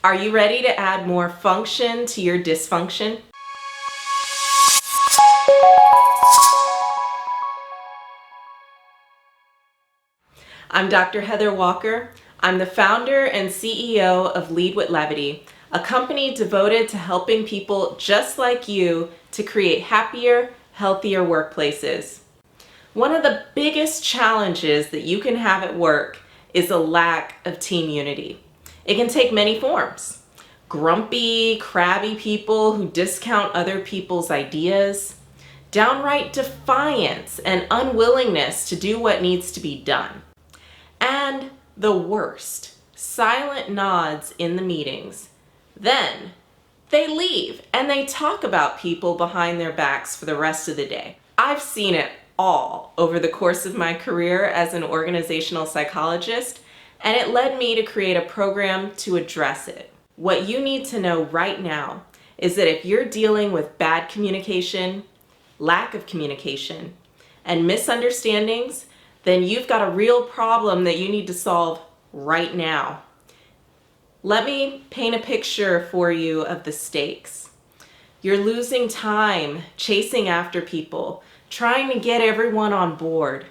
Are you ready to add more function to your dysfunction? I'm Dr. Heather Walker. I'm the founder and CEO of Lead with Levity, a company devoted to helping people just like you to create happier, healthier workplaces. One of the biggest challenges that you can have at work is a lack of team unity. It can take many forms. Grumpy, crabby people who discount other people's ideas, downright defiance and unwillingness to do what needs to be done. And the worst, silent nods in the meetings. Then they leave and they talk about people behind their backs for the rest of the day. I've seen it all over the course of my career as an organizational psychologist, and it led me to create a program to address it. What you need to know right now is that if you're dealing with bad communication, lack of communication, and misunderstandings, then you've got a real problem that you need to solve right now. Let me paint a picture for you of the stakes. You're losing time chasing after people, trying to get everyone on board.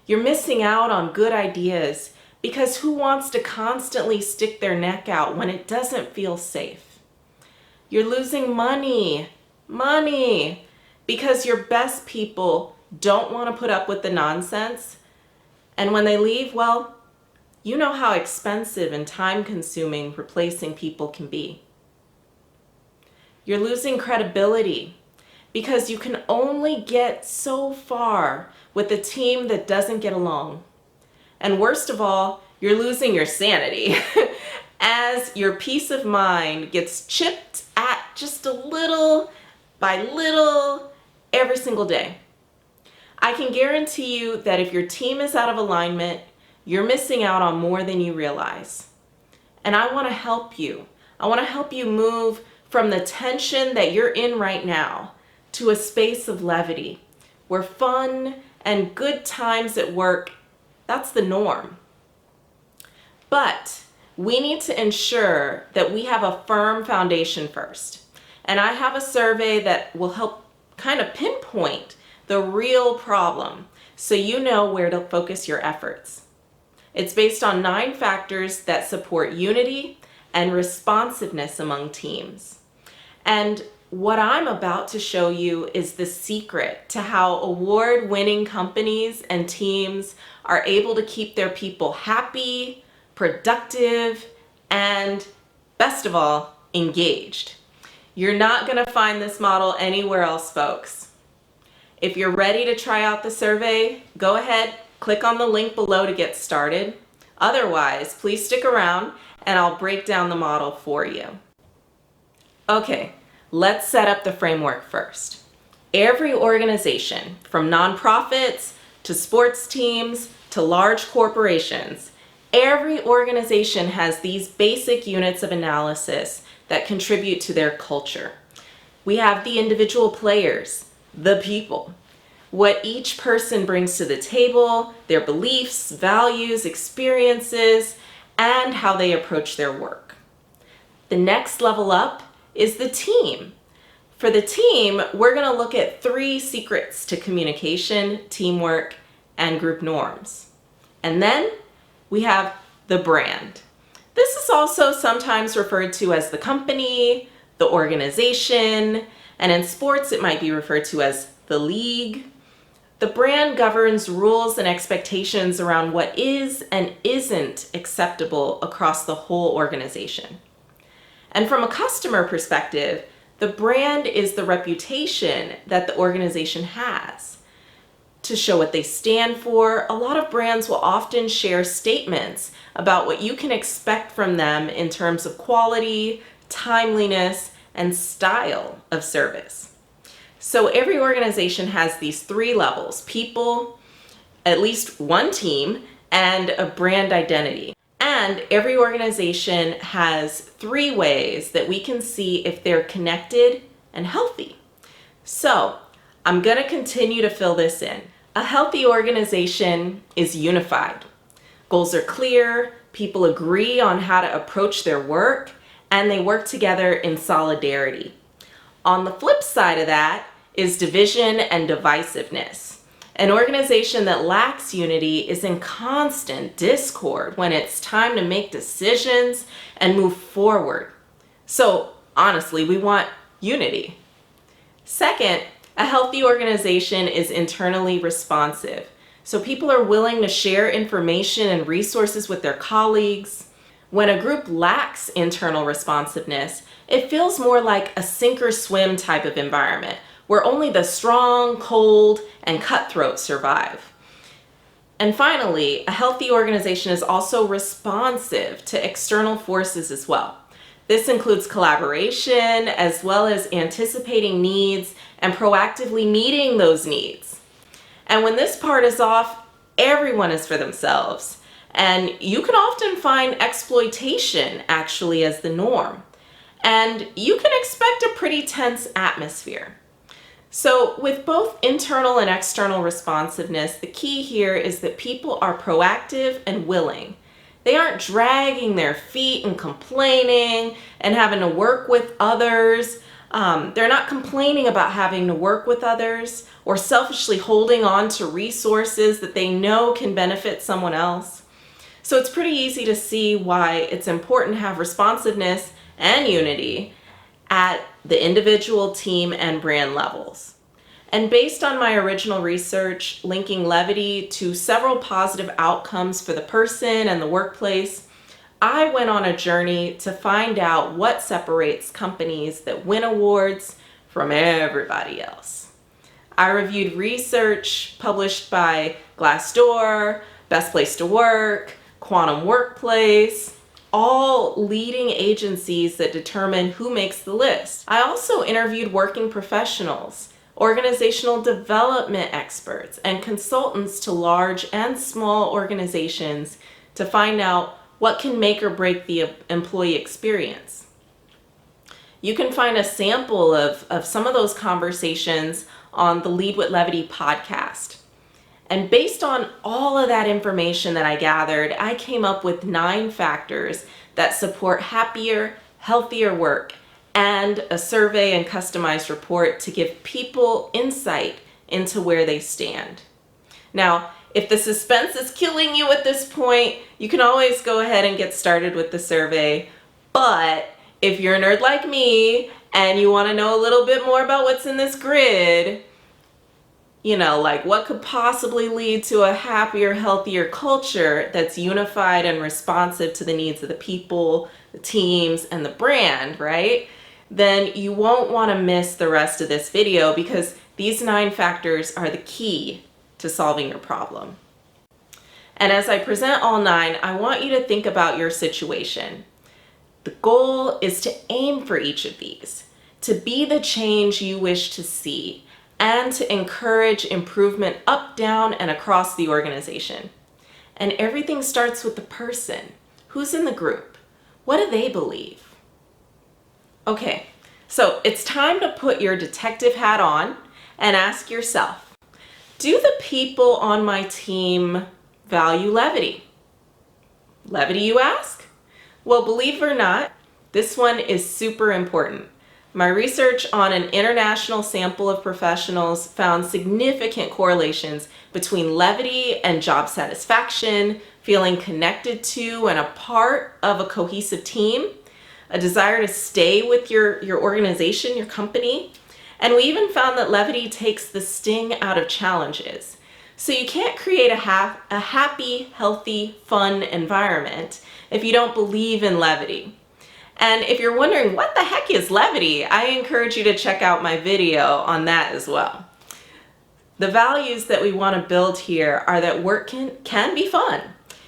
You're missing out on good ideas because who wants to constantly stick their neck out when it doesn't feel safe? You're losing money because your best people don't want to put up with the nonsense. And when they leave, well, you know how expensive and time-consuming replacing people can be. You're losing credibility because you can only get so far with a team that doesn't get along. And worst of all, you're losing your sanity as your peace of mind gets chipped at just a little by little every single day. I can guarantee you that if your team is out of alignment, you're missing out on more than you realize. And I want to help you. I want to help you move from the tension that you're in right now to a space of levity, where fun and good times at work, that's the norm. But we need to ensure that we have a firm foundation first. And I have a survey that will help kind of pinpoint the real problem so you know where to focus your efforts. It's based on 9 factors that support unity and responsiveness among teams. And what I'm about to show you is the secret to how award-winning companies and teams are able to keep their people happy, productive, and best of all, engaged. You're not going to find this model anywhere else, folks. If you're ready to try out the survey, go ahead, click on the link below to get started. Otherwise, please stick around and I'll break down the model for you. Okay, let's set up the framework first. Every organization, from nonprofits to sports teams to large corporations, every organization has these basic units of analysis that contribute to their culture. We have the individual players, the people, what each person brings to the table, their beliefs, values, experiences, and how they approach their work. The next level up is the team. For the team, we're going to look at 3 secrets to communication, teamwork, and group norms. And then we have the brand. This is also sometimes referred to as the company, the organization, and in sports it might be referred to as the league. The brand governs rules and expectations around what is and isn't acceptable across the whole organization. And from a customer perspective, the brand is the reputation that the organization has. To show what they stand for, a lot of brands will often share statements about what you can expect from them in terms of quality, timeliness, and style of service. So every organization has these 3 levels: people, at least one team, and a brand identity. And every organization has 3 ways that we can see if they're connected and healthy. So I'm going to continue to fill this in. A healthy organization is unified. Goals are clear, people agree on how to approach their work, and they work together in solidarity. On the flip side of that is division and divisiveness. An organization that lacks unity is in constant discord when it's time to make decisions and move forward. So honestly, we want unity. Second, a healthy organization is internally responsive. So people are willing to share information and resources with their colleagues. When a group lacks internal responsiveness, it feels more like a sink or swim type of environment where only the strong, cold, and cutthroat survive. And finally, a healthy organization is also responsive to external forces as well. This includes collaboration as well as anticipating needs and proactively meeting those needs. And when this part is off, everyone is for themselves. And you can often find exploitation actually as the norm. And you can expect a pretty tense atmosphere. So with both internal and external responsiveness, the key here is that people are proactive and willing. They aren't dragging their feet and complaining and having to work with others. They're not complaining about having to work with others or selfishly holding on to resources that they know can benefit someone else. So it's pretty easy to see why it's important to have responsiveness and unity at the individual, team, and brand levels. And based on my original research linking Levity to several positive outcomes for the person and the workplace, I went on a journey to find out what separates companies that win awards from everybody else. I reviewed research published by Glassdoor, Best Place to Work, Quantum Workplace, all leading agencies that determine who makes the list. I also interviewed working professionals, organizational development experts, and consultants to large and small organizations to find out what can make or break the employee experience. You can find a sample of some of those conversations on the Lead with Levity podcast. And based on all of that information that I gathered, I came up with 9 factors that support happier, healthier work, and a survey and customized report to give people insight into where they stand. Now, if the suspense is killing you at this point, you can always go ahead and get started with the survey. But if you're a nerd like me and you want to know a little bit more about what's in this grid, like what could possibly lead to a happier, healthier culture that's unified and responsive to the needs of the people, the teams, and the brand, right? Then you won't want to miss the rest of this video because these 9 factors are the key to solving your problem. And as I present all 9, I want you to think about your situation. The goal is to aim for each of these, to be the change you wish to see, and to encourage improvement up, down, and across the organization. And everything starts with the person. Who's in the group? What do they believe? Okay, so it's time to put your detective hat on and ask yourself, do the people on my team value levity? Levity, you ask? Well, believe it or not, this one is super important. My research on an international sample of professionals found significant correlations between levity and job satisfaction, feeling connected to and a part of a cohesive team, a desire to stay with your organization, your company. And we even found that levity takes the sting out of challenges. So you can't create a happy, healthy, fun environment if you don't believe in levity. And if you're wondering what the heck is levity, I encourage you to check out my video on that as well. The values that we want to build here are that work can be fun.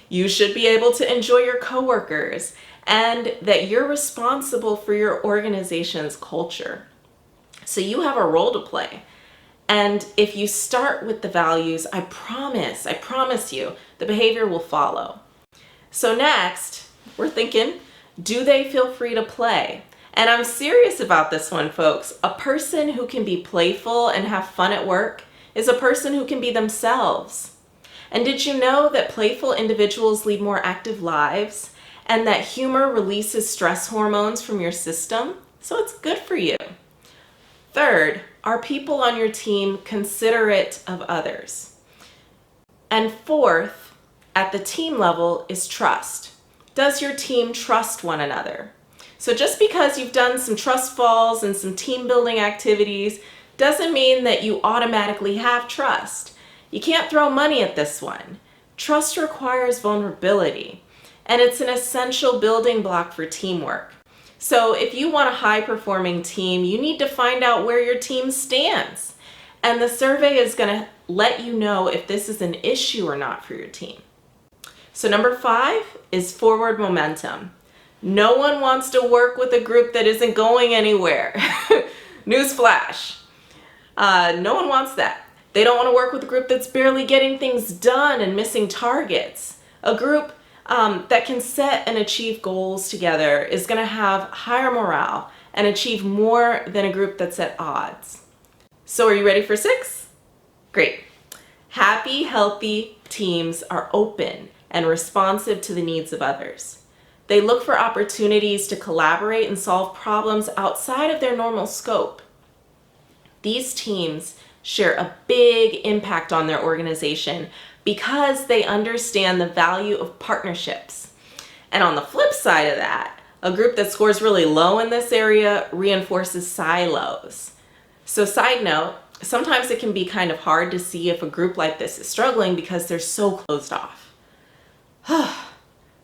You should be able to enjoy your coworkers, and that you're responsible for your organization's culture. So you have a role to play. And if you start with the values, I promise you, the behavior will follow. So next, we're thinking, do they feel free to play? And I'm serious about this one, folks. A person who can be playful and have fun at work is a person who can be themselves. And did you know that playful individuals lead more active lives? and that humor releases stress hormones from your system, so it's good for you. Third, are people on your team considerate of others? And fourth, at the team level, is trust. Does your team trust one another? So just because you've done some trust falls and some team building activities doesn't mean that you automatically have trust. You can't throw money at this one. Trust requires vulnerability, and it's an essential building block for teamwork. So if you want a high-performing team, you need to find out where your team stands. And the survey is going to let you know if this is an issue or not for your team. So number 5 is forward momentum. No one wants to work with a group that isn't going anywhere. Newsflash. No one wants that. They don't want to work with a group that's barely getting things done and missing targets. A group that can set and achieve goals together is going to have higher morale and achieve more than a group that's at odds. So are you ready for 6? Great. Happy, healthy teams are open and responsive to the needs of others. They look for opportunities to collaborate and solve problems outside of their normal scope. These teams share a big impact on their organization because they understand the value of partnerships. And on the flip side of that, a group that scores really low in this area reinforces silos. So side note, sometimes it can be kind of hard to see if a group like this is struggling because they're so closed off.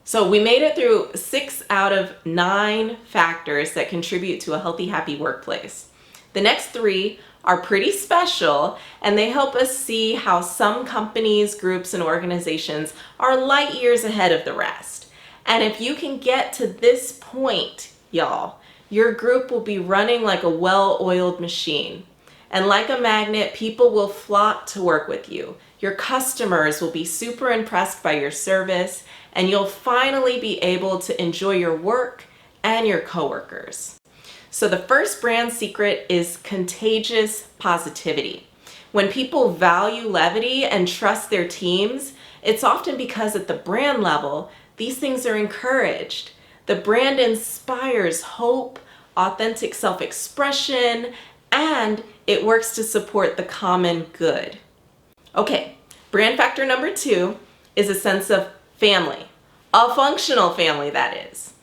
So we made it through 6 out of 9 factors that contribute to a healthy, happy workplace. The next 3 are pretty special, and they help us see how some companies, groups, and organizations are light years ahead of the rest. And if you can get to this point, y'all, your group will be running like a well-oiled machine. And like a magnet, people will flock to work with you. Your customers will be super impressed by your service, and you'll finally be able to enjoy your work and your coworkers. So the first brand secret is contagious positivity. When people value levity and trust their teams, it's often because at the brand level, these things are encouraged. The brand inspires hope, authentic self-expression, and it works to support the common good. Okay, brand factor number 2 is a sense of family, a functional family, that is.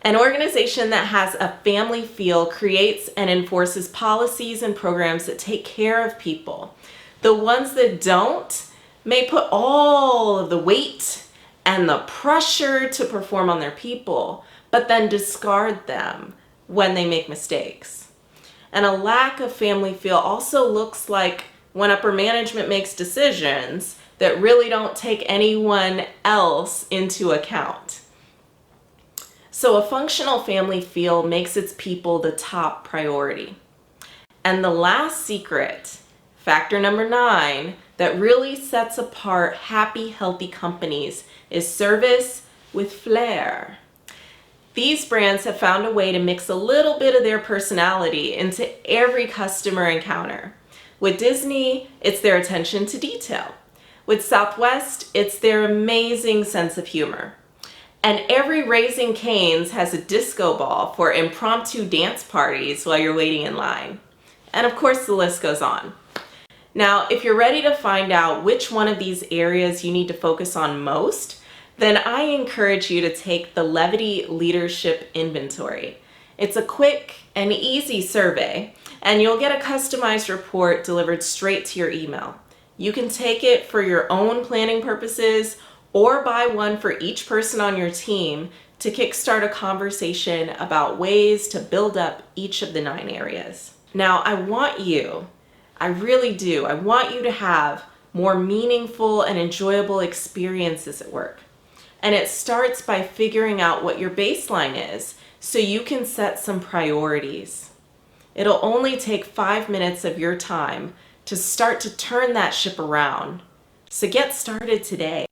An organization that has a family feel creates and enforces policies and programs that take care of people. The ones that don't may put all of the weight and the pressure to perform on their people, but then discard them when they make mistakes. And a lack of family feel also looks like when upper management makes decisions that really don't take anyone else into account. So a functional family feel makes its people the top priority. And the last secret, factor number 9, that really sets apart happy, healthy companies is service with flair. These brands have found a way to mix a little bit of their personality into every customer encounter. With Disney, it's their attention to detail. With Southwest, it's their amazing sense of humor. And every Raising Cane's has a disco ball for impromptu dance parties while you're waiting in line. And of course, the list goes on. Now, if you're ready to find out which one of these areas you need to focus on most, then I encourage you to take the Levity Leadership Inventory. It's a quick and easy survey, and you'll get a customized report delivered straight to your email. You can take it for your own planning purposes or buy one for each person on your team to kickstart a conversation about ways to build up each of the 9 areas. Now, I really do, I want you to have more meaningful and enjoyable experiences at work. And it starts by figuring out what your baseline is so you can set some priorities. It'll only take 5 minutes of your time to start to turn that ship around. So get started today.